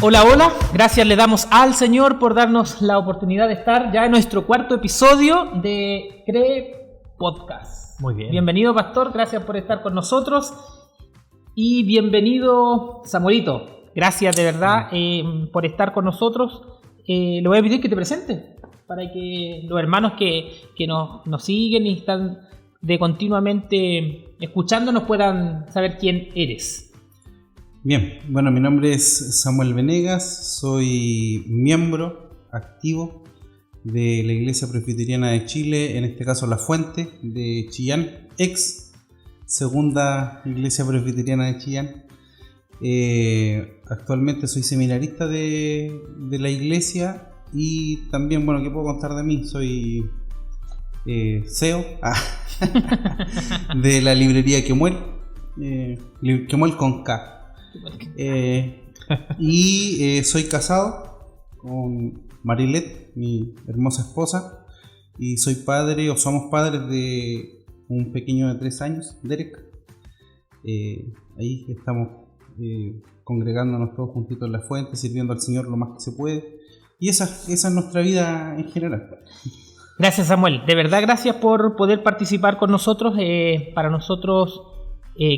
Hola, hola, gracias le damos al Señor por darnos la oportunidad de estar ya en nuestro cuarto episodio de CRE Podcast. Muy bien. Bienvenido, pastor, gracias por estar con nosotros. Y bienvenido, Samuelito, gracias de verdad por estar con nosotros. Le voy a pedir que te presentes para que los hermanos que nos siguen y están continuamente escuchándonos puedan saber quién eres. Bien, bueno, mi nombre es Samuel Venegas, soy miembro activo de la Iglesia Presbiteriana de Chile, en este caso La Fuente de Chillán, ex segunda Iglesia Presbiteriana de Chillán. Actualmente soy seminarista de la iglesia y también, bueno, ¿qué puedo contar de mí? Soy CEO de la librería Quemuel, Quemuel con K. Y soy casado con Marilet, mi hermosa esposa, y soy padre, o somos padres de un pequeño de 3 años, Derek. Ahí estamos congregándonos todos juntitos en La Fuente, sirviendo al Señor lo más que se puede, y esa es nuestra vida en general. Gracias, Samuel, de verdad gracias por poder participar con nosotros. Para nosotros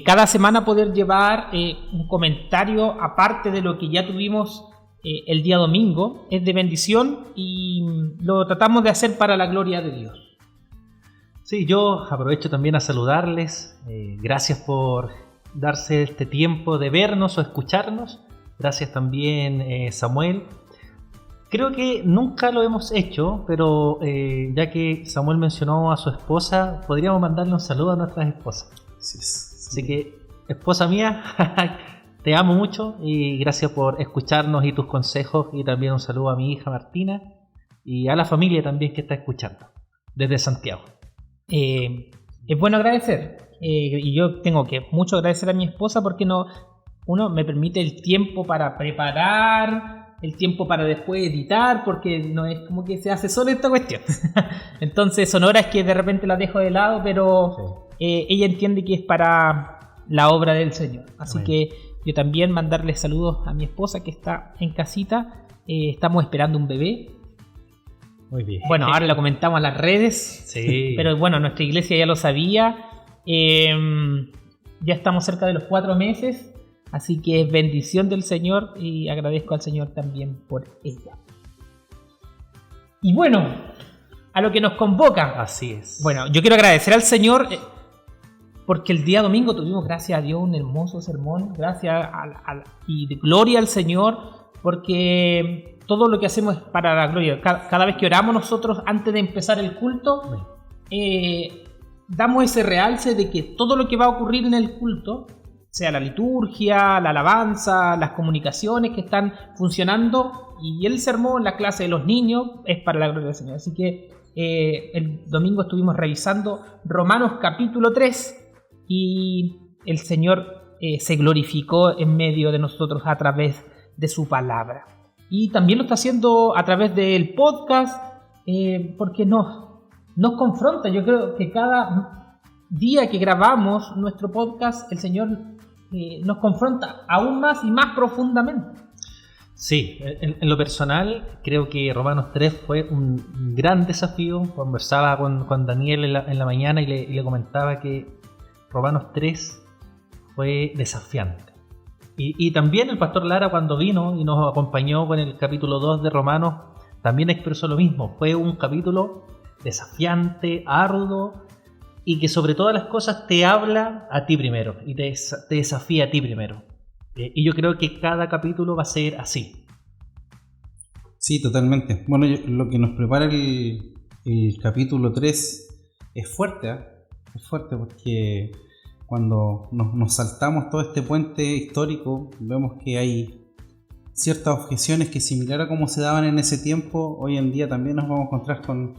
cada semana poder llevar un comentario aparte de lo que ya tuvimos el día domingo es de bendición y lo tratamos de hacer para la gloria de Dios. Sí, yo aprovecho también a saludarles. Gracias por darse este tiempo de vernos o escucharnos. Gracias también, Samuel. Creo que nunca lo hemos hecho, pero ya que Samuel mencionó a su esposa, podríamos mandarle un saludo a nuestras esposas. Sí. Así que, esposa mía, te amo mucho y gracias por escucharnos y tus consejos, y también un saludo a mi hija Martina y a la familia también que está escuchando desde Santiago. Es bueno agradecer y yo tengo que mucho agradecer a mi esposa porque uno me permite el tiempo para preparar, el tiempo para después editar, porque no es como que se hace solo esta cuestión. Entonces son horas que de repente las dejo de lado, pero sí. Ella entiende que es para la obra del Señor. Así Amén. Que yo también mandarle saludos a mi esposa que está en casita. Estamos esperando un bebé. Muy bien. Bueno, ahora lo comentamos en las redes. Sí. Pero bueno, nuestra iglesia ya lo sabía. Ya estamos cerca de los 4 meses. Así que es bendición del Señor y agradezco al Señor también por ella. Y bueno, a lo que nos convoca. Así es. Bueno, yo quiero agradecer al Señor porque el día domingo tuvimos, gracias a Dios, un hermoso sermón. Gracias y de gloria al Señor, porque todo lo que hacemos es para la gloria. Cada vez que oramos nosotros antes de empezar el culto, damos ese realce de que todo lo que va a ocurrir en el culto, sea la liturgia, la alabanza, las comunicaciones que están funcionando y el sermón, la clase de los niños, es para la gloria del Señor. Así que el domingo estuvimos revisando Romanos capítulo 3 y el Señor se glorificó en medio de nosotros a través de su palabra. Y también lo está haciendo a través del podcast porque nos confronta. Yo creo que cada día que grabamos nuestro podcast, el Señor nos confronta aún más y más profundamente. Sí, en lo personal creo que Romanos 3 fue un gran desafío. Conversaba con Daniel en la mañana y le comentaba que Romanos 3 fue desafiante. Y también el pastor Lara, cuando vino y nos acompañó con el capítulo 2 de Romanos, también expresó lo mismo. Fue un capítulo desafiante, arduo, y que sobre todas las cosas te habla a ti primero y te desafía a ti primero. Y yo creo que cada capítulo va a ser así. Sí, totalmente. Bueno, lo que nos prepara el capítulo 3 es fuerte, es fuerte porque cuando nos saltamos todo este puente histórico, vemos que hay ciertas objeciones que, similar a como se daban en ese tiempo, hoy en día también nos vamos a encontrar con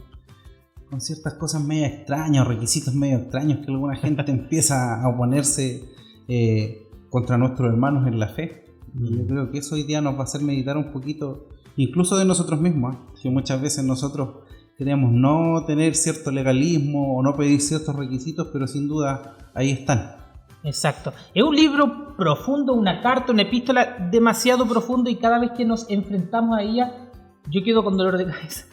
ciertas cosas medio extrañas, requisitos medio extraños que alguna gente empieza a oponerse contra nuestros hermanos en la fe. Y yo creo que eso hoy día nos va a hacer meditar un poquito, incluso de nosotros mismos, que muchas veces nosotros queremos no tener cierto legalismo o no pedir ciertos requisitos, pero sin duda ahí están. Exacto. Es un libro profundo, una carta, una epístola demasiado profundo, y cada vez que nos enfrentamos a ella, yo quedo con dolor de cabeza.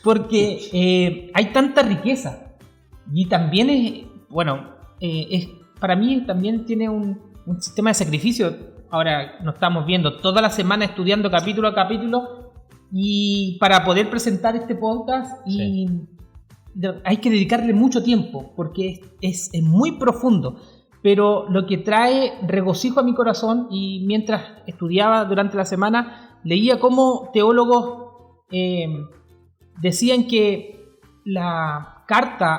Porque hay tanta riqueza. Y también para mí también tiene un sistema de sacrificio. Ahora nos estamos viendo toda la semana estudiando capítulo a capítulo, y para poder presentar este podcast hay que dedicarle mucho tiempo, porque es muy profundo. Pero lo que trae regocijo a mi corazón, y mientras estudiaba durante la semana, leía cómo teólogos decían que la carta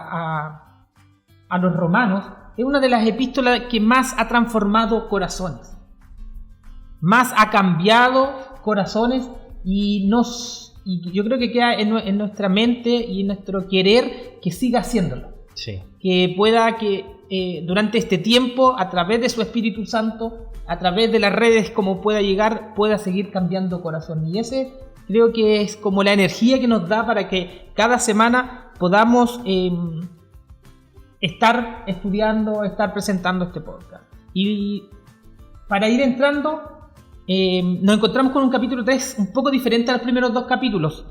a los romanos es una de las epístolas que más ha transformado corazones, más ha cambiado corazones, y yo creo que queda en nuestra mente y en nuestro querer que siga haciéndolo. Sí. Que pueda durante este tiempo, a través de su Espíritu Santo, a través de las redes como pueda llegar, pueda seguir cambiando corazón. Y ese creo que es como la energía que nos da para que cada semana podamos estar estudiando, estar presentando este podcast. Y para ir entrando, nos encontramos con un capítulo 3 un poco diferente a los primeros 2 capítulos.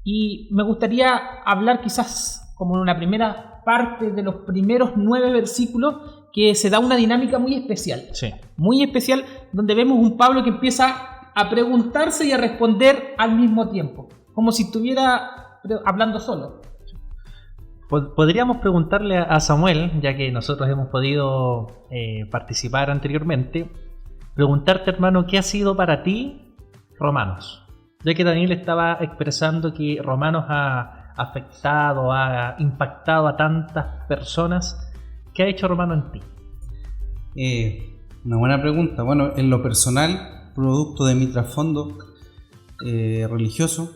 Y me gustaría hablar quizás como en una primera parte de los primeros 9 versículos, que se da una dinámica muy especial. Sí. Muy especial, donde vemos un Pablo que empieza a preguntarse y a responder al mismo tiempo, como si estuviera hablando solo. Podríamos preguntarle a Samuel, ya que nosotros hemos podido participar anteriormente, preguntarte, hermano, ¿qué ha sido para ti Romanos? Ya que Daniel estaba expresando que Romanos ha afectado, ha impactado a tantas personas, ¿qué ha hecho Romano en ti? Una buena pregunta. Bueno, en lo personal, producto de mi trasfondo religioso,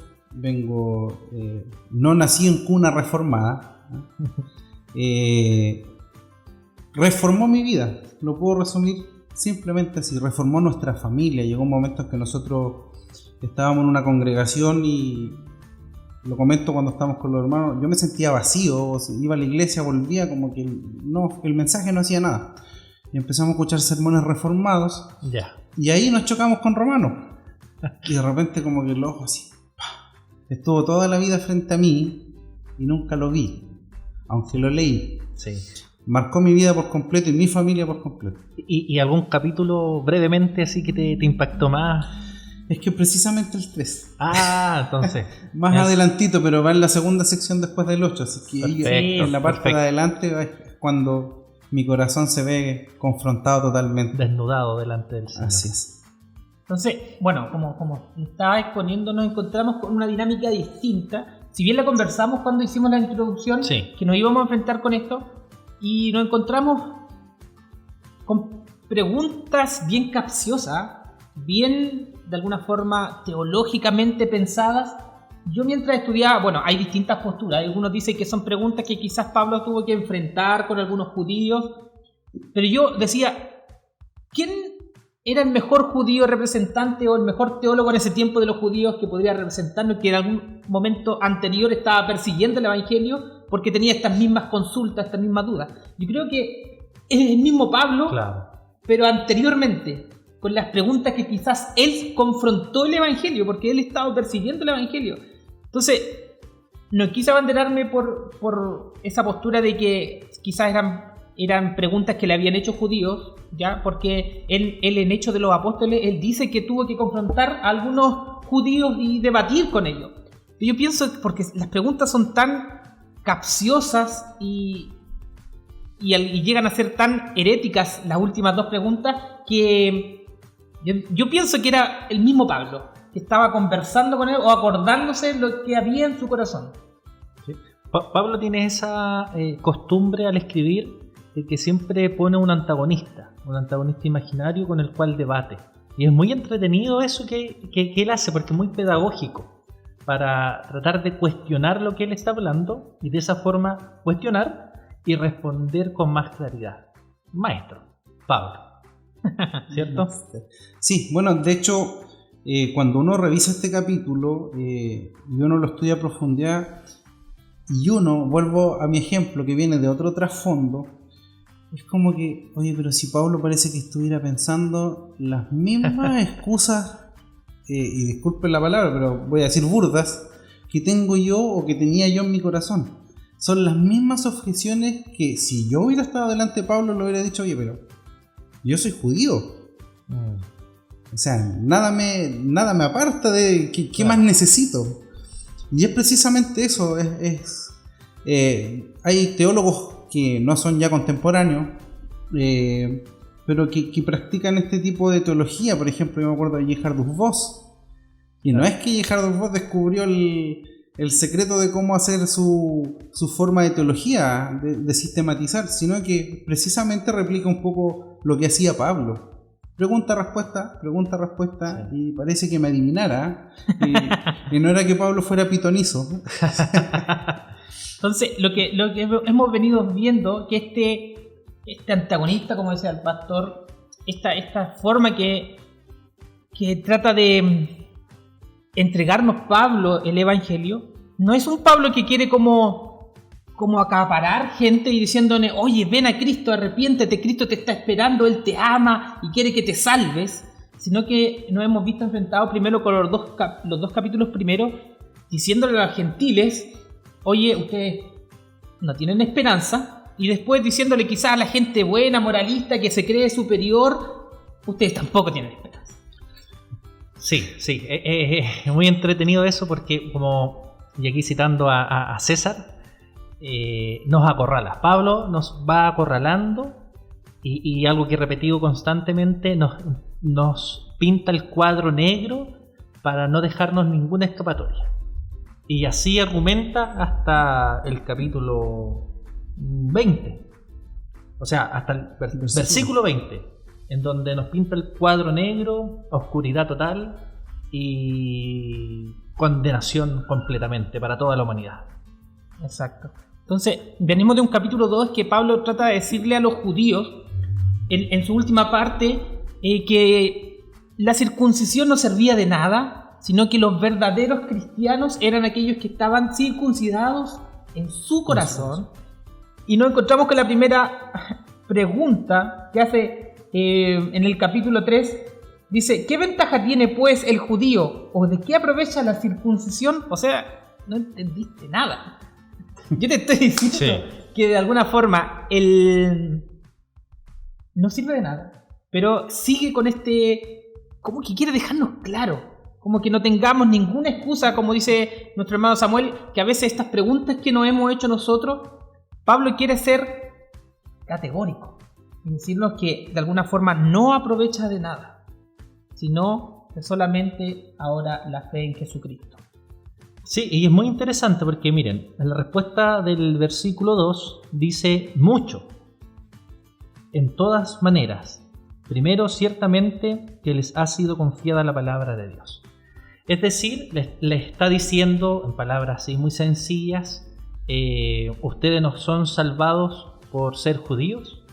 no nací en cuna reformada. Reformó mi vida, lo puedo resumir simplemente así. Reformó nuestra familia. Llegó un momento en que nosotros estábamos en una congregación, y lo comento cuando estábamos con los hermanos, yo me sentía vacío, iba a la iglesia, volvía como que el mensaje no hacía nada, y empezamos a escuchar sermones reformados, y ahí nos chocamos con Romanos, y de repente como que el ojo así, estuvo toda la vida frente a mí y nunca lo vi, aunque lo leí. Sí. Marcó mi vida por completo y mi familia por completo. ¿Y algún capítulo brevemente así que te impactó más? Es que precisamente el 3. Entonces. Más adelantito, pero va en la segunda sección después del 8. Así que perfecto, en la parte de adelante es cuando mi corazón se ve confrontado totalmente. Desnudado delante del Señor. Así es. Entonces, bueno, como estaba exponiendo, nos encontramos con una dinámica distinta. Si bien la conversamos cuando hicimos la introducción, que nos íbamos a enfrentar con esto, y nos encontramos con preguntas bien capciosas, bien de alguna forma teológicamente pensadas. Yo mientras estudiaba, bueno, hay distintas posturas. Algunos dicen que son preguntas que quizás Pablo tuvo que enfrentar con algunos judíos, pero yo decía, ¿quién era el mejor judío representante o el mejor teólogo en ese tiempo de los judíos que podría representarnos, que en algún momento anterior estaba persiguiendo el evangelio porque tenía estas mismas consultas, estas mismas dudas? Yo creo que es el mismo Pablo, claro, pero anteriormente, con las preguntas que quizás él confrontó el evangelio, porque él estaba persiguiendo el evangelio. Entonces, no quise abanderarme por esa postura de que quizás eran preguntas que le habían hecho judíos, ¿ya? Porque él en Hechos de los Apóstoles, él dice que tuvo que confrontar a algunos judíos y debatir con ellos. Y yo pienso, porque las preguntas son tan capciosas y llegan a ser tan heréticas las últimas 2 preguntas, que yo pienso que era el mismo Pablo que estaba conversando con él o acordándose lo que había en su corazón. Sí. Pablo tiene esa costumbre al escribir de que siempre pone un antagonista imaginario con el cual debate. Y es muy entretenido eso que él hace, porque es muy pedagógico para tratar de cuestionar lo que él está hablando y de esa forma cuestionar y responder con más claridad. Maestro, Pablo. ¿Cierto? Sí, bueno, de hecho, cuando uno revisa este capítulo y uno lo estudia a profundidad, y vuelvo a mi ejemplo que viene de otro trasfondo, es como que, oye, pero si Pablo parece que estuviera pensando las mismas excusas, y disculpen la palabra, pero voy a decir burdas, que tengo yo o que tenía yo en mi corazón. Son las mismas objeciones que si yo hubiera estado delante de Pablo, le hubiera dicho, oye, pero yo soy judío. O sea, nada me aparta de qué más necesito. Y es precisamente eso. Hay teólogos que no son ya contemporáneos, pero que practican este tipo de teología. Por ejemplo, yo me acuerdo de Gerhardus Voss. Y no es que Gerhardus Voss descubrió el secreto de cómo hacer su forma de teología, de sistematizar, sino que precisamente replica un poco lo que hacía Pablo. Pregunta-respuesta, Sí. y parece que me adivinara, y no era que Pablo fuera pitonizo. Entonces, lo que hemos venido viendo, que este antagonista, como decía el pastor, esta forma que trata de entregarnos Pablo el Evangelio, no es un Pablo que quiere como acaparar gente y diciéndole, oye, ven a Cristo, arrepiéntete, Cristo te está esperando, Él te ama y quiere que te salves, sino que nos hemos visto enfrentados primero con los dos capítulos primeros, diciéndole a los gentiles, oye, ustedes no tienen esperanza, y después diciéndole quizás a la gente buena, moralista, que se cree superior, ustedes tampoco tienen esperanza. Sí, es muy entretenido eso porque, como, y aquí citando a César, nos acorrala. Pablo nos va acorralando y algo que he repetido constantemente, nos pinta el cuadro negro para no dejarnos ninguna escapatoria. Y así argumenta hasta el capítulo 20, o sea, hasta el versículo 20. En donde nos pinta el cuadro negro, oscuridad total y condenación completamente para toda la humanidad. Exacto. Entonces, venimos de un capítulo 2 que Pablo trata de decirle a los judíos, en su última parte, que la circuncisión no servía de nada, sino que los verdaderos cristianos eran aquellos que estaban circuncidados en su corazón. Y nos encontramos con la primera pregunta que hace en el capítulo 3, dice, ¿qué ventaja tiene pues el judío? ¿O de qué aprovecha la circuncisión? O sea, no entendiste nada. Yo te estoy diciendo que de alguna forma no sirve de nada, pero sigue con como que quiere dejarnos claro, como que no tengamos ninguna excusa, como dice nuestro hermano Samuel, que a veces estas preguntas que nos hemos hecho nosotros, Pablo quiere ser categórico y decirnos que de alguna forma no aprovecha de nada, sino que solamente ahora la fe en Jesucristo. Sí, y es muy interesante porque miren, en la respuesta del versículo 2 dice mucho, en todas maneras. Primero, ciertamente que les ha sido confiada la palabra de Dios. Es decir, les está diciendo en palabras así muy sencillas, ustedes no son salvados por ser judíos,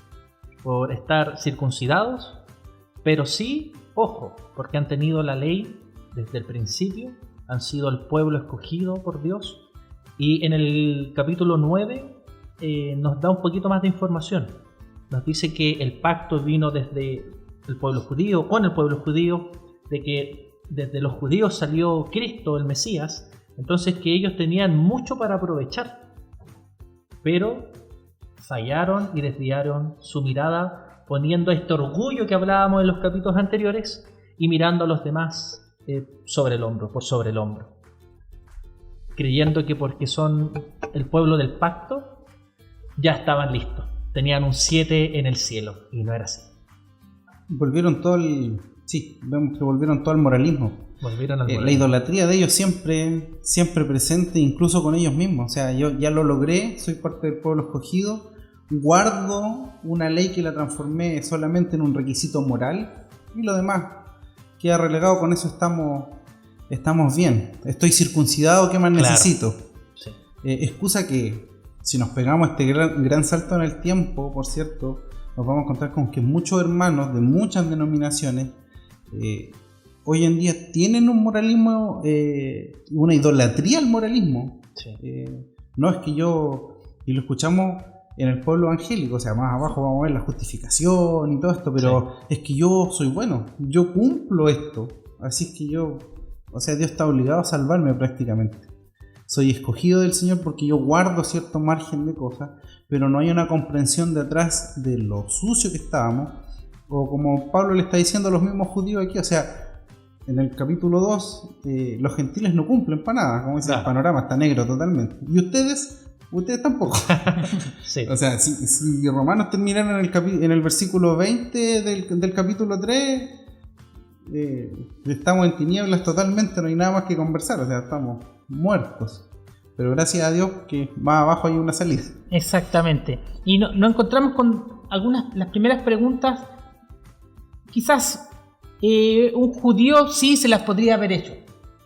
por estar circuncidados, pero sí, ojo, porque han tenido la ley desde el principio, han sido el pueblo escogido por Dios, y en el capítulo 9 nos da un poquito más de información. Nos dice que el pacto vino desde el pueblo judío, con el pueblo judío, de que desde los judíos salió Cristo, el Mesías, entonces que ellos tenían mucho para aprovechar, pero fallaron y desviaron su mirada poniendo este orgullo que hablábamos en los capítulos anteriores y mirando a los demás por sobre el hombro, creyendo que porque son el pueblo del pacto ya estaban listos, tenían un 7 en el cielo, y no era así. Vemos que volvieron todo al moralismo. La idolatría de ellos siempre presente, incluso con ellos mismos. O sea, yo ya lo logré, soy parte del pueblo escogido, guardo una ley que la transformé solamente en un requisito moral, y lo demás queda relegado. Con eso estamos bien. Estoy circuncidado, ¿qué más necesito? Sí. Excusa que, si nos pegamos este gran salto en el tiempo, por cierto, nos vamos a encontrar con que muchos hermanos de muchas denominaciones hoy en día tienen un moralismo, una idolatría al moralismo. Sí. No es que y lo escuchamos en el pueblo evangélico. O sea, más abajo vamos a ver la justificación y todo esto, pero es que yo soy bueno, yo cumplo esto, así es que Dios está obligado a salvarme prácticamente. Soy escogido del Señor porque yo guardo cierto margen de cosas, pero no hay una comprensión detrás de lo sucio que estábamos, o como Pablo le está diciendo a los mismos judíos aquí, o sea, en el capítulo 2, los gentiles no cumplen para nada, como dice, el panorama está negro totalmente. Y ustedes tampoco. Sí. O sea, si Romanos terminaron en el versículo 20 del capítulo 3, estamos en tinieblas totalmente, no hay nada más que conversar, o sea, estamos muertos. Pero gracias a Dios que más abajo hay una salida. Exactamente. Y nos encontramos con las primeras preguntas. Quizás un judío sí se las podría haber hecho.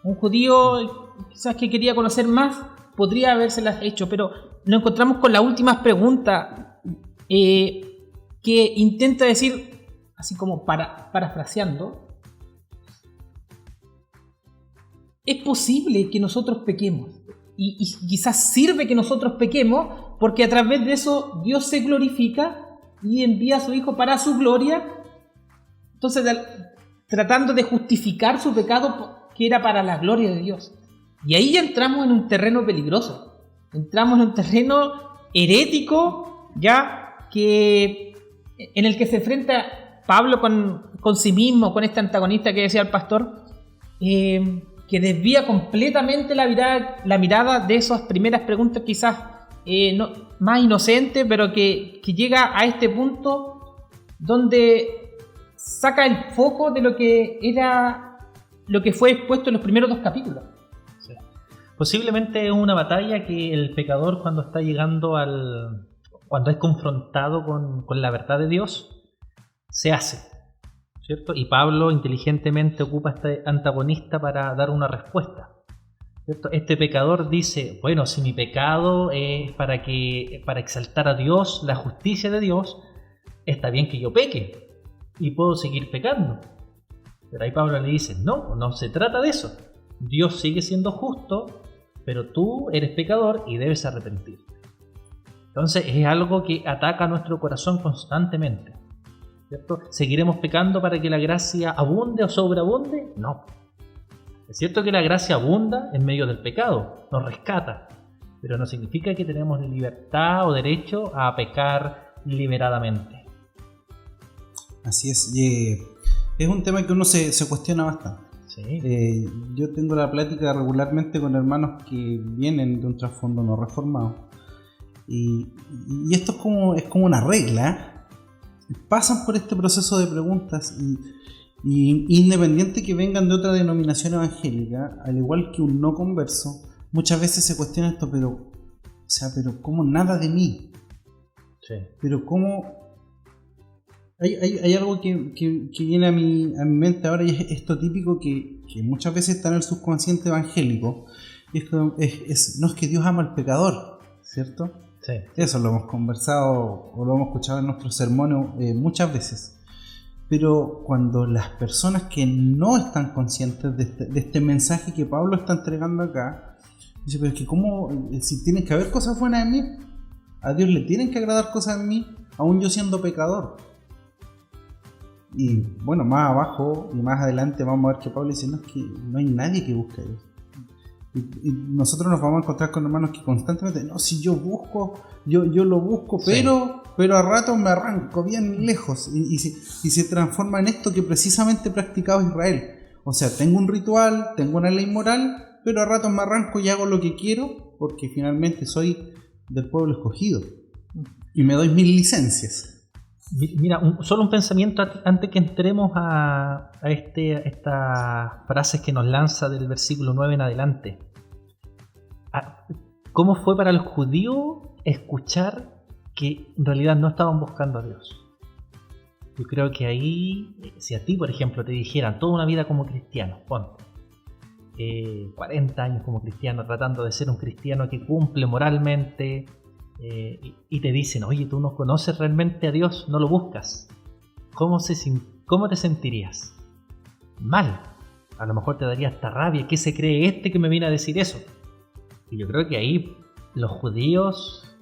Un judío quizás que quería conocer más podría habérselas hecho, pero nos encontramos con la última pregunta que intenta decir, así como parafraseando, es posible que nosotros pequemos. Y quizás sirve que nosotros pequemos porque a través de eso Dios se glorifica y envía a su Hijo para su gloria. Entonces, tratando de justificar su pecado que era para la gloria de Dios. Y ahí ya entramos en un terreno peligroso. Entramos en un terreno herético, ya que en el que se enfrenta Pablo con sí mismo, con este antagonista que decía el pastor, que desvía completamente la mirada de esas primeras preguntas, quizás más inocentes, pero que llega a este punto donde saca el foco de lo que fue expuesto en los primeros 2 capítulos. Sí. Posiblemente es una batalla que el pecador, cuando está llegando cuando es confrontado con la verdad de Dios, se hace, ¿cierto? Y Pablo inteligentemente ocupa este antagonista para dar una respuesta, ¿cierto? Este pecador dice, bueno, si mi pecado es para exaltar a Dios, la justicia de Dios, está bien que yo peque y puedo seguir pecando. Pero ahí Pablo le dice, no se trata de eso. Dios sigue siendo justo, pero tú eres pecador y debes arrepentirte. Entonces es algo que ataca nuestro corazón constantemente, ¿cierto? ¿Seguiremos pecando para que la gracia abunde o sobreabunde? No. Es cierto que la gracia abunda en medio del pecado, nos rescata, pero no significa que tenemos libertad o derecho a pecar liberadamente. Así es, es un tema que uno se cuestiona bastante. Sí. Yo tengo la plática regularmente con hermanos que vienen de un trasfondo no reformado, y esto es como una regla. Pasan por este proceso de preguntas y independiente que vengan de otra denominación evangélica, al igual que un no converso, muchas veces se cuestiona esto, pero ¿cómo nada de mí? Sí. Pero ¿cómo? Hay algo que viene a mi mente ahora, y es esto típico que muchas veces está en el subconsciente evangélico, y no es que Dios ama al pecador, ¿cierto? Sí. Eso lo hemos conversado o lo hemos escuchado en nuestros sermones muchas veces. Pero cuando las personas que no están conscientes de este mensaje que Pablo está entregando acá, dicen, pero es que ¿cómo? Si tienen que haber cosas buenas en mí, a Dios le tienen que agradar cosas en mí, aún yo siendo pecador. Y bueno, más abajo y más adelante vamos a ver que Pablo dice, no, es que no hay nadie que busque a Dios. Y nosotros nos vamos a encontrar con hermanos que constantemente, no, si yo busco, yo lo busco, sí, pero a ratos me arranco bien lejos y se transforma en esto que precisamente practicaba Israel. O sea, tengo un ritual, tengo una ley moral, pero a ratos me arranco y hago lo que quiero porque finalmente soy del pueblo escogido y me doy mis licencias. Mira, solo un pensamiento antes que entremos a estas frases que nos lanza del versículo 9 en adelante. ¿Cómo fue para el judío escuchar que en realidad no estaban buscando a Dios? Yo creo que ahí, si a ti, por ejemplo, te dijeran toda una vida como cristiano, ponte 40 años como cristiano, tratando de ser un cristiano que cumple moralmente, y te dicen, oye, tú no conoces realmente a Dios, no lo buscas, ¿cómo te sentirías? Mal. A lo mejor te daría hasta rabia. ¿Qué se cree que me viene a decir eso? Y yo creo que ahí los judíos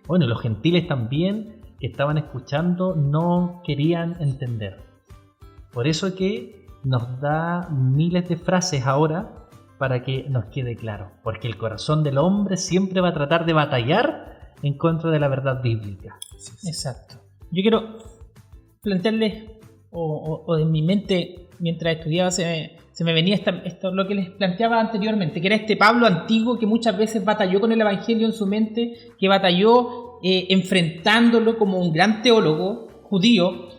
bueno, los gentiles también que estaban escuchando no querían entender. Por eso que nos da miles de frases ahora para que nos quede claro, porque el corazón del hombre siempre va a tratar de batallar en contra de la verdad bíblica. Exacto. Yo quiero plantearles, o en mi mente, mientras estudiaba, se me venía esto, lo que les planteaba anteriormente, que era este Pablo antiguo que muchas veces batalló con el Evangelio en su mente, que batalló enfrentándolo como un gran teólogo judío,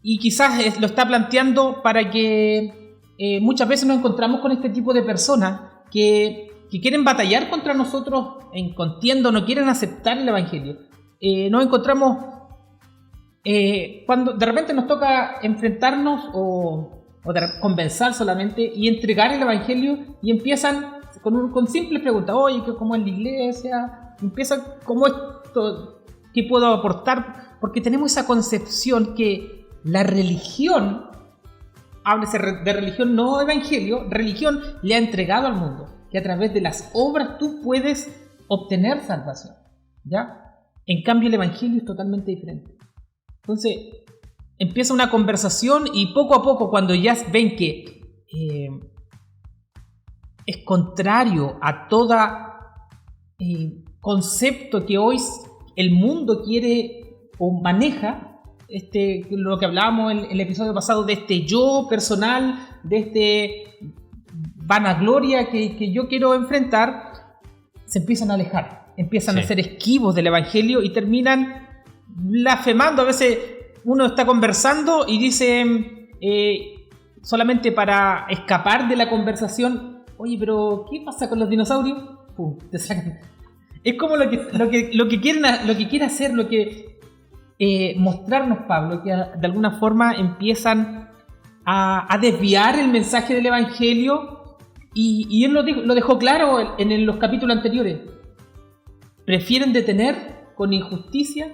y quizás lo está planteando para que muchas veces nos encontramos con este tipo de personas que quieren batallar contra nosotros en contienda, no quieren aceptar el Evangelio. Nos encontramos cuando de repente nos toca enfrentarnos o conversar solamente y entregar el Evangelio, y empiezan con simples preguntas. Oye, ¿cómo es la iglesia? Empiezan, ¿cómo esto? ¿Qué puedo aportar? Porque tenemos esa concepción que la religión, háblese de religión, no evangelio, religión le ha entregado al mundo, que a través de las obras tú puedes obtener salvación, ¿ya? En cambio el evangelio es totalmente diferente. Entonces empieza una conversación y poco a poco, cuando ya ven que es contrario a todo concepto que hoy el mundo quiere o maneja, lo que hablábamos en el episodio pasado, de este yo personal, de este vanagloria que yo quiero enfrentar, se empiezan a alejar, empiezan a ser esquivos del evangelio y terminan blasfemando. A veces uno está conversando y dice, solamente para escapar de la conversación, oye, pero ¿qué pasa con los dinosaurios? Pum, te sacan. Es como lo que quiere hacer, mostrarnos Pablo, que de alguna forma empiezan a desviar el mensaje del evangelio, y él lo dejó claro en los capítulos anteriores. Prefieren detener con injusticia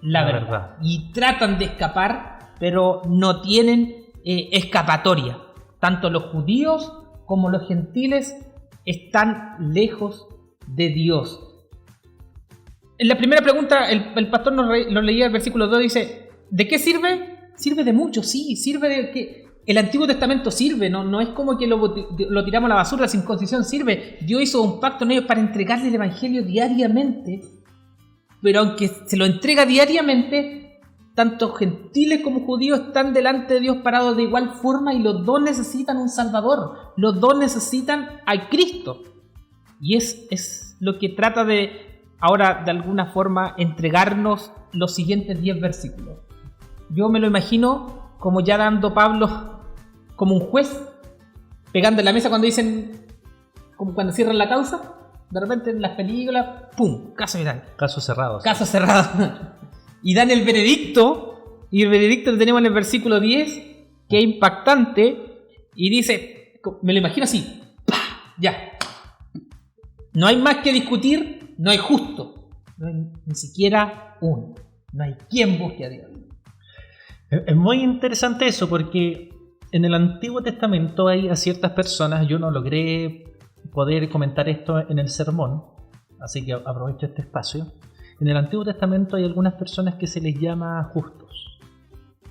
la verdad y tratan de escapar, pero no tienen escapatoria. Tanto los judíos como los gentiles están lejos de Dios. En la primera pregunta, el pastor nos leía el versículo 2, dice, ¿de qué sirve? Sirve de mucho, sí, sirve de que el Antiguo Testamento sirve, no es como que lo tiramos a la basura, la circuncisión sirve. Dios hizo un pacto en ellos para entregarle el Evangelio diariamente, pero aunque se lo entrega diariamente, tanto gentiles como judíos están delante de Dios parados de igual forma, y los dos necesitan un Salvador, los dos necesitan a Cristo. Y es lo que trata de ahora, de alguna forma, entregarnos los siguientes 10 versículos. Yo me lo imagino como ya dando Pablo como un juez, pegando en la mesa cuando dicen, como cuando cierran la causa, de repente en las películas, ¡pum! Caso final. Caso cerrado. Caso cerrado. Y dan el veredicto, y el veredicto lo tenemos en el versículo 10, que es impactante, y dice, me lo imagino así, ¡pah! Ya. No hay más que discutir, no hay justo, no hay ni siquiera uno, no hay quien busque a Dios. Es muy interesante eso, porque en el Antiguo Testamento hay a ciertas personas, yo no logré poder comentar esto en el sermón, así que aprovecho este espacio. En el Antiguo Testamento hay algunas personas que se les llama justos,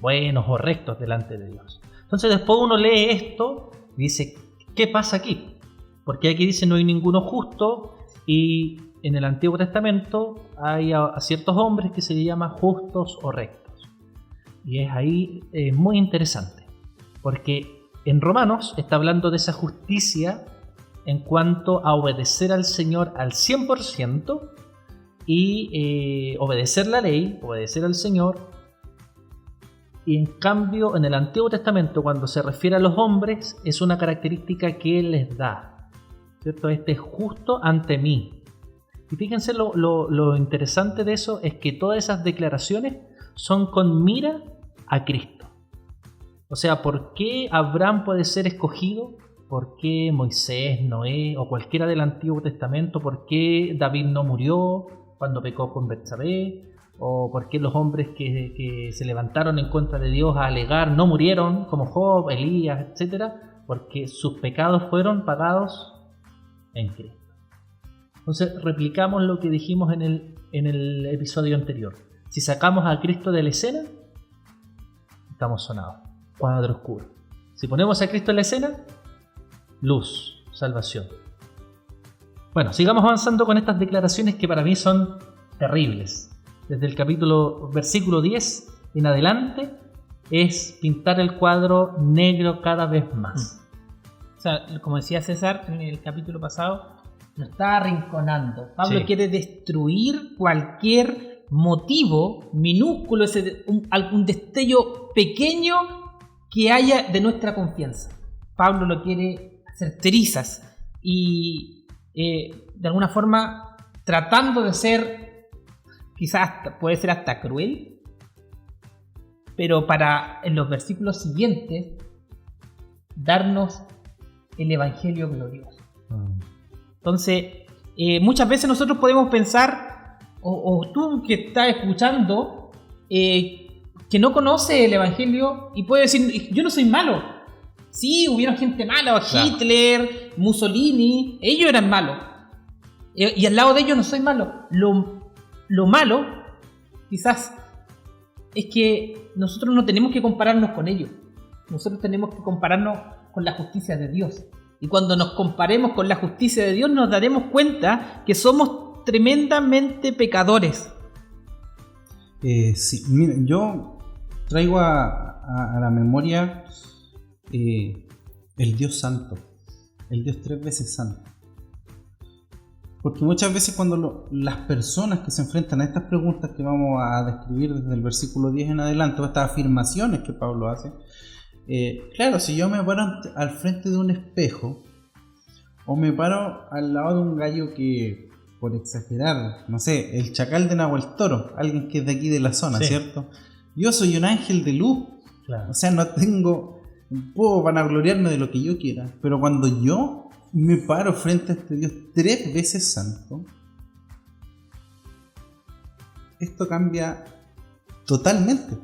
buenos o rectos delante de Dios. Entonces después uno lee esto y dice, ¿qué pasa aquí? Porque aquí dice no hay ninguno justo, y en el Antiguo Testamento hay a ciertos hombres que se les llama justos o rectos. Y es ahí muy interesante, porque en Romanos está hablando de esa justicia en cuanto a obedecer al Señor al 100% y obedecer la ley, obedecer al Señor. Y en cambio en el Antiguo Testamento, cuando se refiere a los hombres, es una característica que Él les da, ¿cierto? Este es justo ante mí. Y fíjense lo interesante de eso es que todas esas declaraciones son con mira a Cristo. O sea, ¿por qué Abraham puede ser escogido? ¿Por qué Moisés, Noé o cualquiera del Antiguo Testamento? ¿Por qué David no murió cuando pecó con Betsabé? ¿O por qué los hombres que se levantaron en contra de Dios a alegar no murieron, como Job, Elías, etcétera? Porque sus pecados fueron pagados en Cristo. Entonces replicamos lo que dijimos en el episodio anterior. Si sacamos a Cristo de la escena, estamos sonados. Cuadro oscuro. Si ponemos a Cristo en la escena, luz, salvación. Bueno, sigamos avanzando con estas declaraciones que para mí son terribles. Desde el versículo 10 en adelante es pintar el cuadro negro cada vez más. O sea, como decía César en el capítulo pasado, lo está arrinconando. Pablo quiere destruir cualquier motivo minúsculo, algún destello pequeño que haya de nuestra confianza. Pablo lo quiere hacer trizas y de alguna forma tratando de ser, quizás puede ser hasta cruel, pero para en los versículos siguientes darnos el evangelio glorioso. Entonces, muchas veces nosotros podemos pensar, o tú que estás escuchando, que no conoce el evangelio y puede decir, yo no soy malo. Sí, hubieron gente mala, Hitler, Mussolini, ellos eran malos. Y al lado de ellos no soy malo. Lo malo, quizás, es que nosotros no tenemos que compararnos con ellos. Nosotros tenemos que compararnos con la justicia de Dios. Y cuando nos comparemos con la justicia de Dios, nos daremos cuenta que somos tremendamente pecadores. Sí, miren, yo traigo a la memoria el Dios santo, el Dios 3 veces santo. Porque muchas veces cuando las personas que se enfrentan a estas preguntas que vamos a describir desde el versículo 10 en adelante, o estas afirmaciones que Pablo hace, claro, si yo me paro al frente de un espejo, o me paro al lado de un gallo que, por exagerar, no sé, el chacal de Nahuel Toro, alguien que es de aquí de la zona, ¿cierto? Yo soy un ángel de luz, o sea, puedo vanagloriarme de lo que yo quiera, pero cuando yo me paro frente a este Dios 3 veces santo, esto cambia totalmente.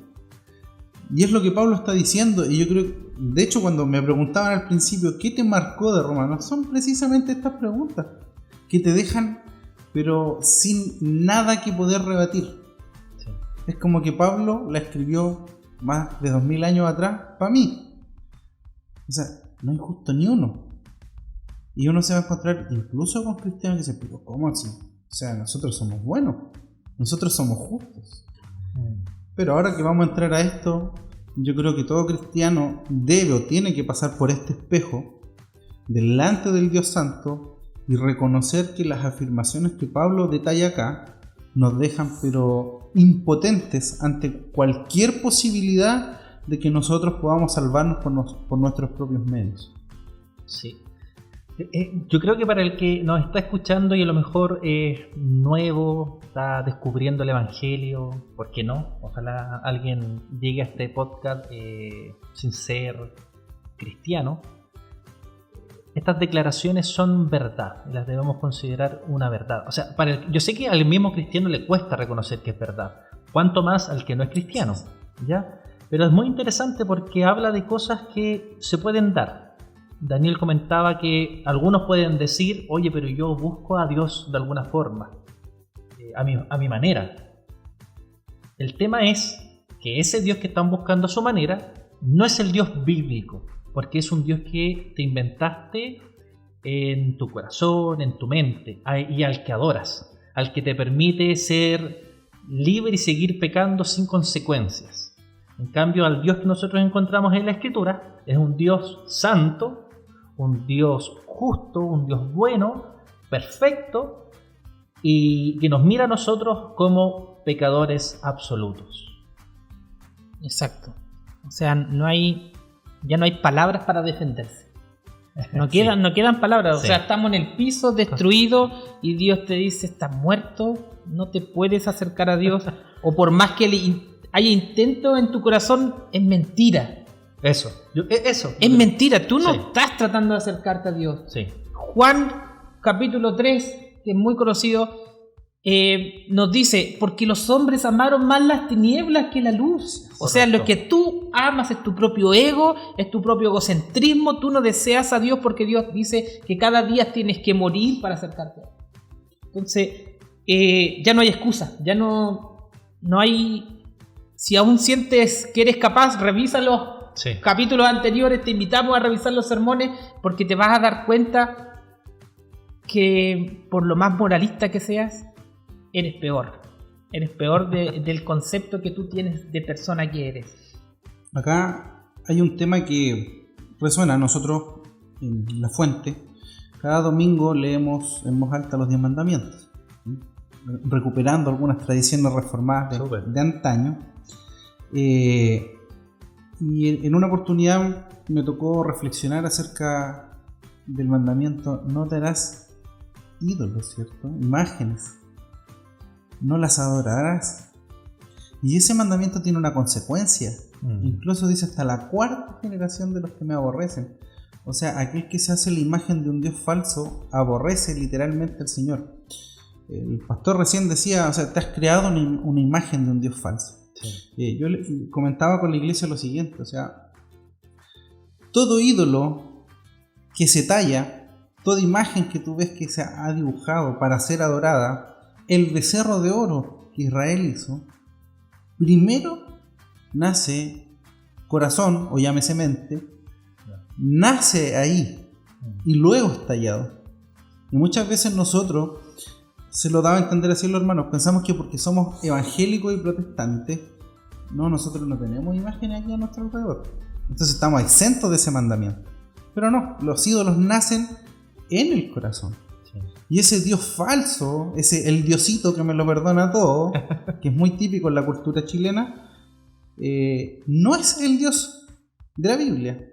Y es lo que Pablo está diciendo, y yo creo, de hecho, cuando me preguntaban al principio ¿qué te marcó de Romanos? Son precisamente estas preguntas que te dejan, pero sin nada que poder rebatir. Sí. Es como que Pablo la escribió más de 2000 años atrás para mí. O sea, no hay justo ni uno. Y uno se va a encontrar incluso con cristianos que dicen, pero ¿cómo así? O sea, nosotros somos buenos, nosotros somos justos. Pero ahora que vamos a entrar a esto, yo creo que todo cristiano debe o tiene que pasar por este espejo delante del Dios Santo y reconocer que las afirmaciones que Pablo detalla acá nos dejan pero impotentes ante cualquier posibilidad de que nosotros podamos salvarnos por nuestros propios medios. Sí. Yo creo que para el que nos está escuchando y a lo mejor es nuevo, está descubriendo el Evangelio, ¿por qué no? Ojalá alguien llegue a este podcast sin ser cristiano. Estas declaraciones son verdad y las debemos considerar una verdad. O sea, yo sé que al mismo cristiano le cuesta reconocer que es verdad, cuanto más al que no es cristiano, ¿ya? Pero es muy interesante porque habla de cosas que se pueden dar. Daniel comentaba que algunos pueden decir, oye, pero yo busco a Dios de alguna forma, a mi manera. El tema es que ese Dios que están buscando a su manera no es el Dios bíblico, porque es un Dios que te inventaste en tu corazón, en tu mente, y al que adoras, al que te permite ser libre y seguir pecando sin consecuencias. En cambio, al Dios que nosotros encontramos en la Escritura es un Dios santo, un Dios justo, un Dios bueno, perfecto, y que nos mira a nosotros como pecadores absolutos. Exacto. O sea, ya no hay palabras para defenderse. No quedan palabras. O sea, estamos en el piso, destruidos, y Dios te dice, estás muerto, no te puedes acercar a Dios, o por más que haya intento en tu corazón, es mentira. Eso. Es mentira, tú no estás tratando de acercarte a Dios. Sí. Juan capítulo 3, que es muy conocido, nos dice, porque los hombres amaron más las tinieblas que la luz. Correcto. O sea, lo que tú amas es tu propio ego, es tu propio egocentrismo, tú no deseas a Dios porque Dios dice que cada día tienes que morir para acercarte a Él. Entonces, ya no hay excusa, ya no hay... Si aún sientes que eres capaz, revisa los capítulos anteriores, te invitamos a revisar los sermones, porque te vas a dar cuenta que por lo más moralista que seas, eres peor. Eres peor del concepto que tú tienes de persona que eres. Acá hay un tema que resuena a nosotros en La Fuente. Cada domingo leemos en voz alta los 10 mandamientos, recuperando algunas tradiciones reformadas de antaño. Y en una oportunidad me tocó reflexionar acerca del mandamiento: no te harás ídolos, ¿cierto? Imágenes, no las adorarás. Y ese mandamiento tiene una consecuencia. Incluso dice: hasta la 4ª generación de los que me aborrecen. O sea, aquel que se hace la imagen de un Dios falso aborrece literalmente al Señor. El pastor recién decía, o sea, te has creado una imagen de un Dios falso. Sí. Yo le comentaba con la iglesia lo siguiente, o sea, todo ídolo que se talla, toda imagen que tú ves que se ha dibujado para ser adorada, el becerro de oro que Israel hizo, primero nace corazón, o llámese mente, nace ahí y luego es tallado. Y muchas veces nosotros, se lo daba a entender así los hermanos, pensamos que porque somos evangélicos y protestantes, no, nosotros no tenemos imágenes aquí a nuestro alrededor, entonces estamos exentos de ese mandamiento. Pero no, los ídolos nacen en el corazón. Sí. Y ese Dios falso, el diosito que me lo perdona todo, que es muy típico en la cultura chilena, no es el Dios de la Biblia.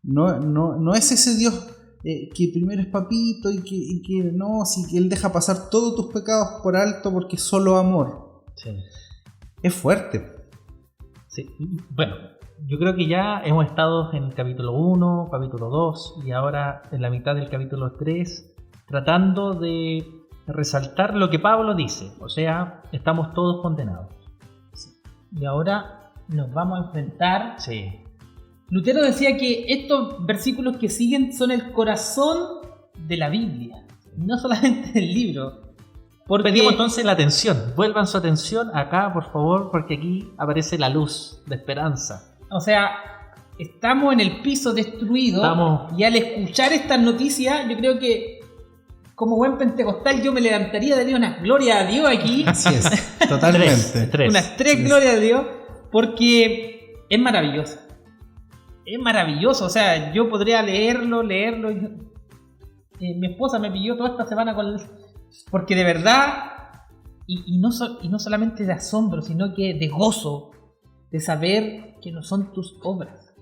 No es ese Dios que primero es papito y que no, si que Él deja pasar todos tus pecados por alto porque es solo amor. Sí. Es fuerte. Sí. Bueno, yo creo que ya hemos estado en el capítulo 1, capítulo 2 y ahora en la mitad del capítulo 3 tratando de resaltar lo que Pablo dice. O sea, estamos todos condenados. Y ahora nos vamos a enfrentar... Sí. Lutero decía que estos versículos que siguen son el corazón de la Biblia, no solamente del libro. Pedimos entonces la atención, vuelvan su atención acá, por favor, porque aquí aparece la luz de esperanza. O sea, estamos en el piso destruido y al escuchar estas noticias, yo creo que como buen pentecostal yo me levantaría, daría una gloria a Dios aquí. Así es, totalmente. Unas 3 glorias a Dios, porque es maravilloso. Es maravilloso, o sea, yo podría leerlo. Mi esposa me pilló toda esta semana porque de verdad, y no solamente de asombro, sino que de gozo, de saber que no son tus obras.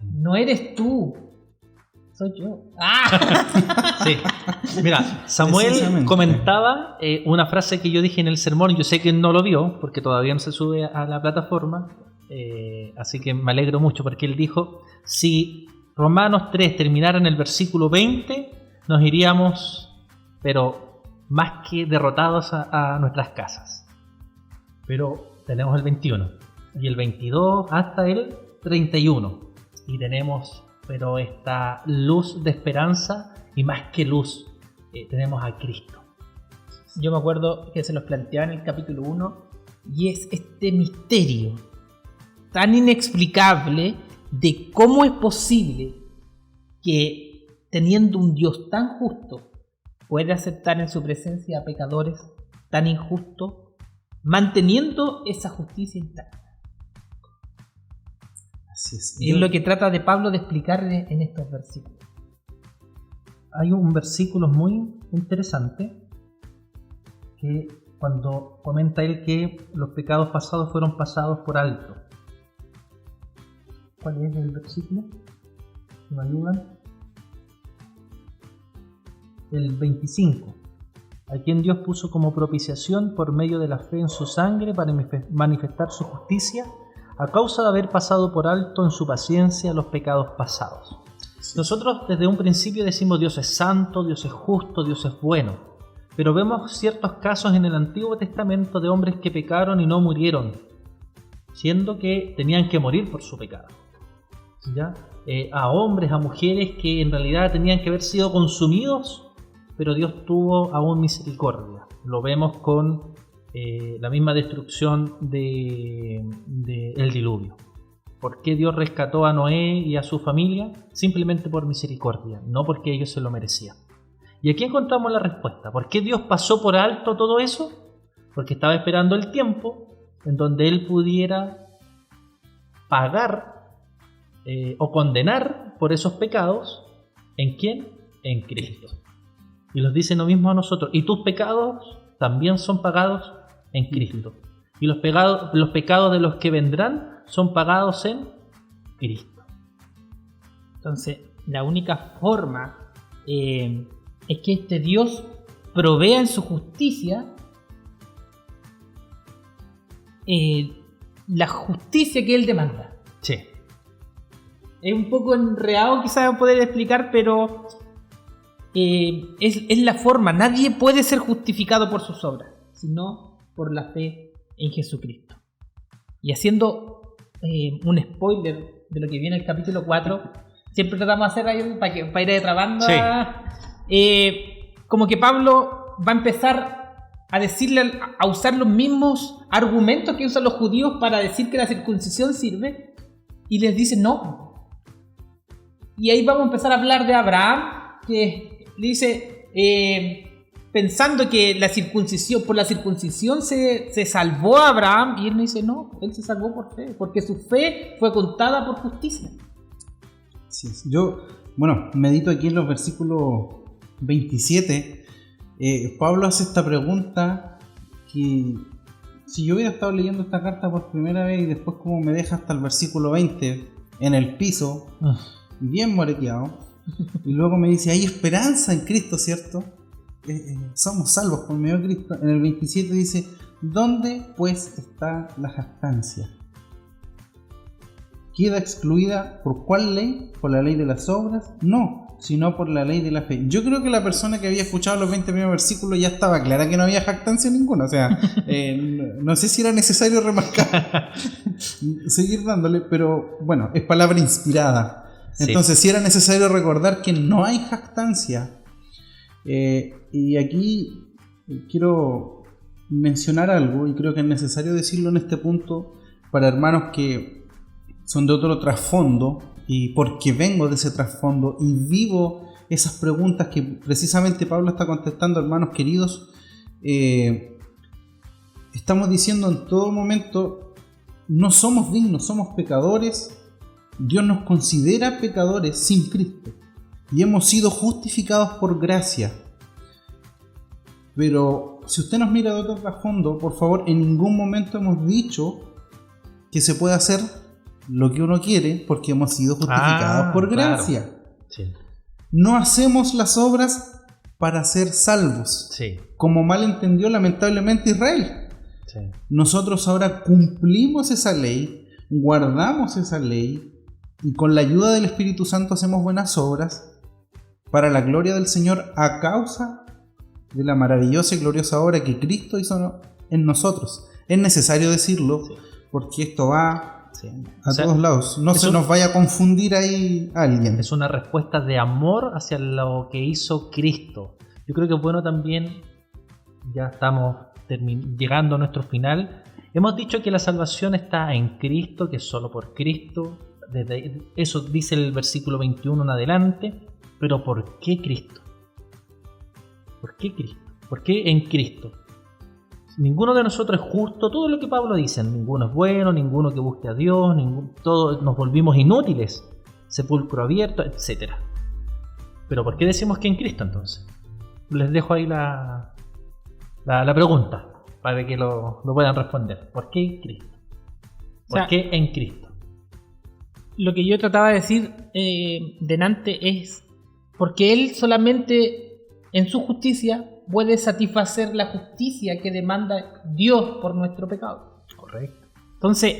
No eres tú, soy yo. Sí. Mira, Samuel comentaba una frase que yo dije en el sermón, yo sé que no lo vio, porque todavía no se sube a la plataforma. Así que me alegro mucho porque él dijo: si Romanos 3 terminara en el versículo 20, nos iríamos, pero más que derrotados a nuestras casas. Pero tenemos el 21 y el 22 hasta el 31 y tenemos pero esta luz de esperanza, y más que luz, tenemos a Cristo. Yo me acuerdo que se los planteaba en el capítulo 1 y es este misterio tan inexplicable de cómo es posible que, teniendo un Dios tan justo, puede aceptar en su presencia a pecadores tan injustos, manteniendo esa justicia intacta. Así es. Es lo que trata de Pablo de explicar en estos versículos. Hay un versículo muy interesante que cuando comenta él que los pecados pasados fueron pasados por alto. ¿Cuál es el versículo? ¿Me ayudan? El 25. A quien Dios puso como propiciación por medio de la fe en su sangre para manifestar su justicia, a causa de haber pasado por alto en su paciencia los pecados pasados. Sí. Nosotros desde un principio decimos: Dios es santo, Dios es justo, Dios es bueno. Pero vemos ciertos casos en el Antiguo Testamento de hombres que pecaron y no murieron, siendo que tenían que morir por su pecado. ¿Ya? A hombres, a mujeres que en realidad tenían que haber sido consumidos pero Dios tuvo aún misericordia. Lo vemos con la misma destrucción de el diluvio. ¿Por qué Dios rescató a Noé y a su familia? Simplemente por misericordia, no porque ellos se lo merecían. Y aquí encontramos la respuesta. ¿Por qué Dios pasó por alto todo eso? Porque estaba esperando el tiempo en donde Él pudiera pagar o condenar por esos pecados. ¿En quién? En Cristo. Y nos dice lo mismo a nosotros. Y tus pecados también son pagados en Cristo. Y los pecados de los que vendrán son pagados en Cristo. Entonces, la única forma es que este Dios provea en su justicia la justicia que Él demanda. Sí. Es un poco enredado quizás poder explicar, pero es la forma. Nadie puede ser justificado por sus obras, sino por la fe en Jesucristo. Y haciendo un spoiler de lo que viene el capítulo 4, siempre tratamos de hacer ahí para ir detrabando. Sí. Como que Pablo va a empezar a decirle, a usar los mismos argumentos que usan los judíos para decir que la circuncisión sirve, y les dice no. Y ahí vamos a empezar a hablar de Abraham, que le dice, pensando que por la circuncisión se salvó a Abraham, y él me dice no, él se salvó por fe, porque su fe fue contada por justicia. Sí, yo, medito aquí en los versículos 27. Pablo hace esta pregunta que, si yo hubiera estado leyendo esta carta por primera vez y después como me deja hasta el versículo 20 en el piso, bien moreteado, y luego me dice, hay esperanza en Cristo, ¿cierto? Somos salvos por medio de Cristo. En el 27 dice, ¿dónde pues está la jactancia? ¿Queda excluida por cuál ley? ¿Por la ley de las obras? No, sino por la ley de la fe. Yo creo que la persona que había escuchado los 20 primeros versículos ya estaba clara que no había jactancia ninguna. O sea, no sé si era necesario remarcar, seguir dándole, pero bueno, es palabra inspirada. Entonces, sí era necesario recordar que no hay jactancia. Y aquí quiero mencionar algo, y creo que es necesario decirlo en este punto para hermanos que son de otro trasfondo, y porque vengo de ese trasfondo y vivo esas preguntas que precisamente Pablo está contestando, hermanos queridos. Estamos diciendo en todo momento, no somos dignos, somos pecadores. Dios nos considera pecadores sin Cristo y hemos sido justificados por gracia. Pero si usted nos mira de otro trasfondo, por favor, en ningún momento hemos dicho que se puede hacer lo que uno quiere porque hemos sido justificados por gracia. Claro. Sí. No hacemos las obras para ser salvos, como mal entendió lamentablemente Israel. Sí. Nosotros ahora cumplimos esa ley, guardamos esa ley, y con la ayuda del Espíritu Santo hacemos buenas obras para la gloria del Señor, a causa de la maravillosa y gloriosa obra que Cristo hizo en nosotros. Es necesario decirlo, porque esto va a todos lados. No se nos vaya a confundir ahí alguien. Es una respuesta de amor hacia lo que hizo Cristo. Yo creo que es bueno también, ya estamos llegando a nuestro final. Hemos dicho que la salvación está en Cristo, que es solo por Cristo. Desde eso dice el versículo 21 en adelante. Pero ¿por qué Cristo? ¿Por qué Cristo? ¿Por qué en Cristo? Ninguno de nosotros es justo, todo lo que Pablo dice, ninguno es bueno, ninguno que busque a Dios, todos nos volvimos inútiles, sepulcro abierto, etc. Pero ¿por qué decimos que en Cristo entonces? Les dejo ahí la pregunta para que lo puedan responder. ¿Por qué en Cristo? ¿Por qué en Cristo? Lo que yo trataba de decir delante es porque Él solamente en su justicia puede satisfacer la justicia que demanda Dios por nuestro pecado. Correcto. Entonces,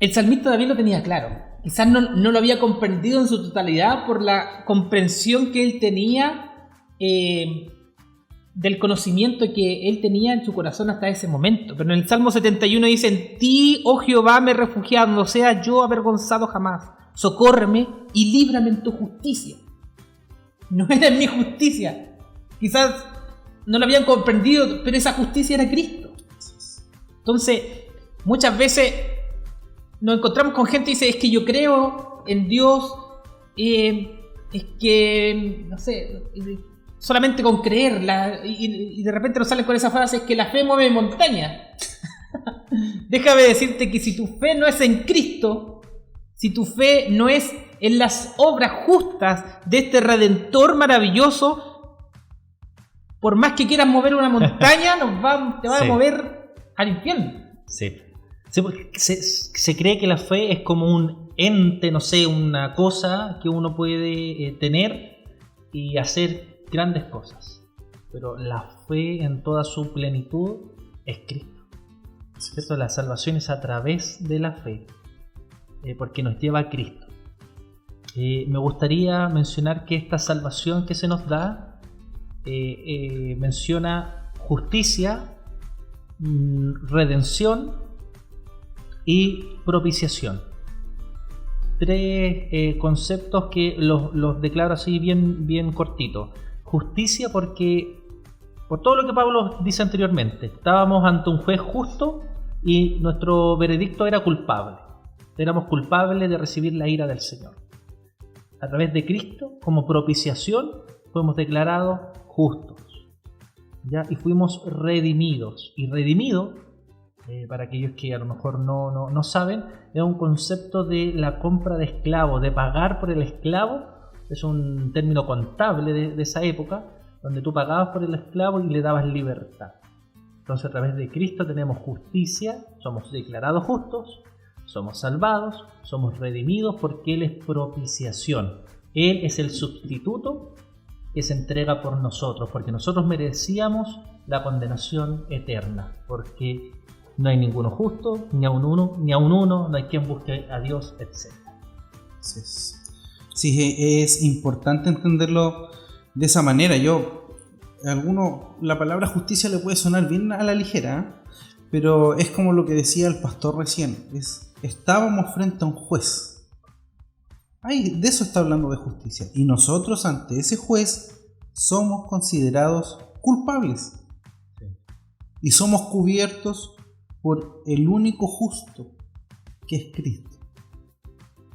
el salmista David lo tenía claro. Quizás no lo había comprendido en su totalidad por la comprensión que él tenía del conocimiento que él tenía en su corazón hasta ese momento. Pero en el Salmo 71 dice: en ti, oh Jehová, me he refugiado, no sea yo avergonzado jamás. Socórreme y líbrame en tu justicia. no era mi justicia. Quizás no lo habían comprendido, pero esa justicia era Cristo. Entonces, muchas veces nos encontramos con gente y dice, es que yo creo en Dios, es que, no sé, solamente con creerla, y de repente nos salen con esa frase, es que la fe mueve montaña. Déjame decirte que si tu fe no es en Cristo, si tu fe no es en las obras justas de este Redentor maravilloso, por más que quieras mover una montaña, te va a mover al infierno. Sí. Sí, porque se cree que la fe es como un ente, no sé, una cosa que uno puede tener y hacer grandes cosas. Pero la fe en toda su plenitud es Cristo. ¿Cierto? La salvación es a través de la fe, porque nos lleva a Cristo. Me gustaría mencionar que esta salvación que se nos da menciona justicia, redención y propiciación. Tres conceptos que los declaro así bien cortitos. Justicia porque, por todo lo que Pablo dice anteriormente, estábamos ante un juez justo y nuestro veredicto era culpable. Éramos culpables de recibir la ira del Señor. A través de Cristo, como propiciación, fuimos declarados justos, ¿ya? Y fuimos redimidos. Y redimido, para aquellos que a lo mejor no saben, es un concepto de la compra de esclavos, de pagar por el esclavo. Es un término contable de esa época, donde tú pagabas por el esclavo y le dabas libertad. Entonces, a través de Cristo tenemos justicia, somos declarados justos, somos salvados, somos redimidos porque Él es propiciación. Él es el sustituto que se entrega por nosotros, porque nosotros merecíamos la condenación eterna, porque no hay ninguno justo, ni a un uno, no hay quien busque a Dios, etc. Sí, es importante entenderlo de esa manera. La palabra justicia le puede sonar bien a la ligera, pero es como lo que decía el pastor recién, estábamos frente a un juez. De eso está hablando de justicia. Y nosotros ante ese juez somos considerados culpables. Sí. Y somos cubiertos por el único justo, que es Cristo.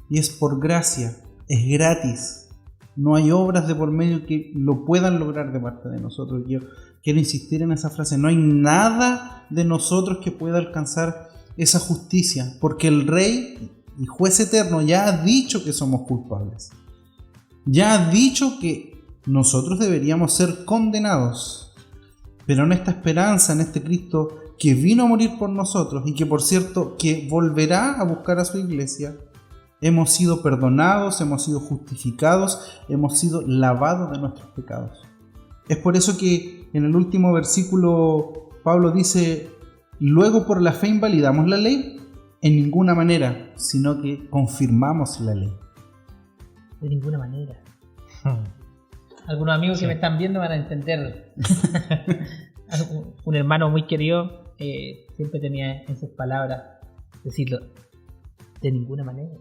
Y es por gracia, es gratis. No hay obras de por medio que lo puedan lograr de parte de nosotros. Yo quiero insistir en esa frase. No hay nada de nosotros que pueda alcanzar esa justicia, porque el Rey y Juez eterno ya ha dicho que somos culpables. Ya ha dicho que nosotros deberíamos ser condenados. Pero en esta esperanza, en este Cristo que vino a morir por nosotros y que, por cierto, que volverá a buscar a su iglesia, hemos sido perdonados, hemos sido justificados, hemos sido lavados de nuestros pecados. Es por eso que en el último versículo Pablo dice: luego por la fe invalidamos la ley, en ninguna manera, sino que confirmamos la ley. De ninguna manera. Algunos amigos que me están viendo van a entender. Un hermano muy querido siempre tenía en sus palabras decirlo: de ninguna manera.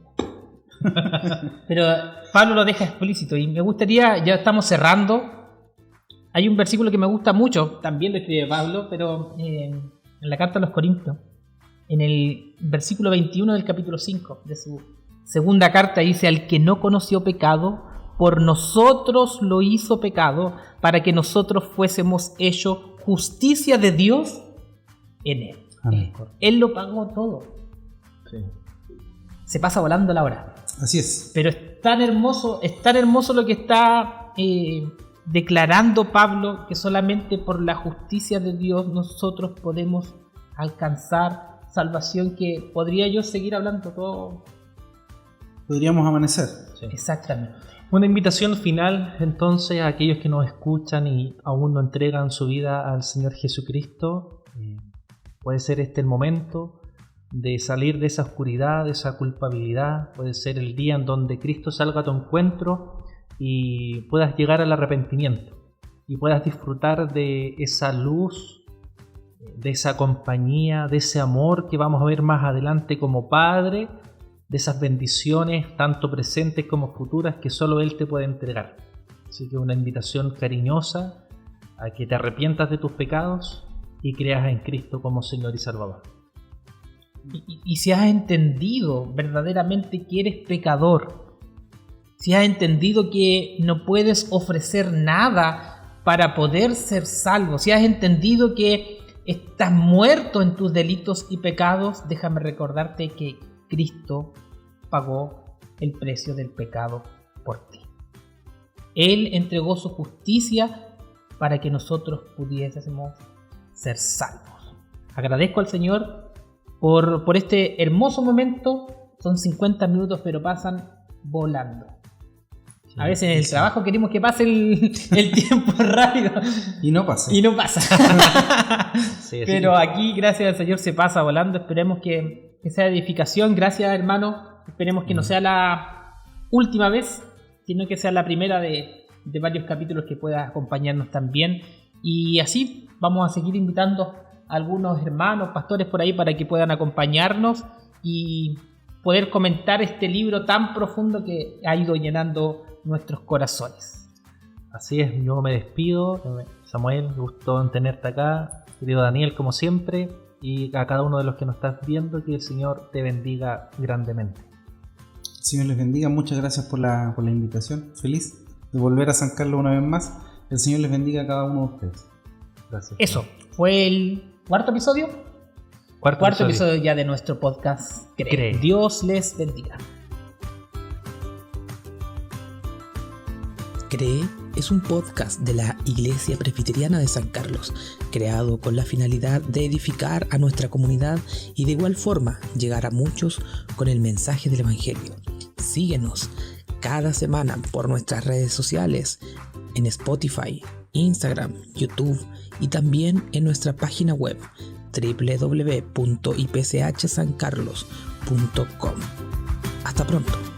Pero Pablo lo deja explícito y me gustaría, ya estamos cerrando. Hay un versículo que me gusta mucho, también lo escribe Pablo, pero en la carta a los Corintios, en el versículo 21 del capítulo 5 de su segunda carta, dice: al que no conoció pecado, por nosotros lo hizo pecado, para que nosotros fuésemos hechos justicia de Dios en él. Él lo pagó todo. Sí. Se pasa volando la hora. Así es. Pero es tan hermoso lo que está declarando Pablo, que solamente por la justicia de Dios nosotros podemos alcanzar salvación, que podría yo seguir hablando todo. Podríamos amanecer. Sí. Exactamente. Una invitación final entonces a aquellos que nos escuchan y aún no entregan su vida al Señor Jesucristo. Puede ser este el momento de salir de esa oscuridad, de esa culpabilidad. Puede ser el día en donde Cristo salga a tu encuentro y puedas llegar al arrepentimiento y puedas disfrutar de esa luz, de esa compañía, de ese amor que vamos a ver más adelante como Padre, de esas bendiciones tanto presentes como futuras que solo Él te puede entregar. Así que una invitación cariñosa a que te arrepientas de tus pecados y creas en Cristo como Señor y Salvador. Y si has entendido verdaderamente que eres pecador, si has entendido que no puedes ofrecer nada para poder ser salvo, si has entendido que estás muerto en tus delitos y pecados, déjame recordarte que Cristo pagó el precio del pecado por ti. Él entregó su justicia para que nosotros pudiésemos ser salvos. Agradezco al Señor por este hermoso momento. Son 50 minutos, pero pasan volando. A veces en el trabajo queremos que pase el tiempo rápido. Y no pasa. Sí, pero aquí, gracias al Señor, se pasa volando. Esperemos que sea edificación. Gracias, hermano. Esperemos que no sea la última vez, sino que sea la primera de varios capítulos que pueda acompañarnos también. Y así vamos a seguir invitando a algunos hermanos, pastores por ahí, para que puedan acompañarnos y poder comentar este libro tan profundo que ha ido llenando nuestros corazones. Así es, yo me despido. Samuel, gusto en tenerte acá. Querido Daniel, como siempre. Y a cada uno de los que nos estás viendo, que el Señor te bendiga grandemente. Señor les bendiga, muchas gracias por la invitación. Feliz de volver a San Carlos una vez más. El Señor les bendiga a cada uno de ustedes. Gracias. Eso, fue el cuarto episodio. Cuarto episodio ya de nuestro podcast Cree. Dios les bendiga. Cree es un podcast de la Iglesia Presbiteriana de San Carlos, creado con la finalidad de edificar a nuestra comunidad y de igual forma llegar a muchos con el mensaje del Evangelio. Síguenos cada semana por nuestras redes sociales, en Spotify, Instagram, YouTube y también en nuestra página web www.ipchsancarlos.com. Hasta pronto.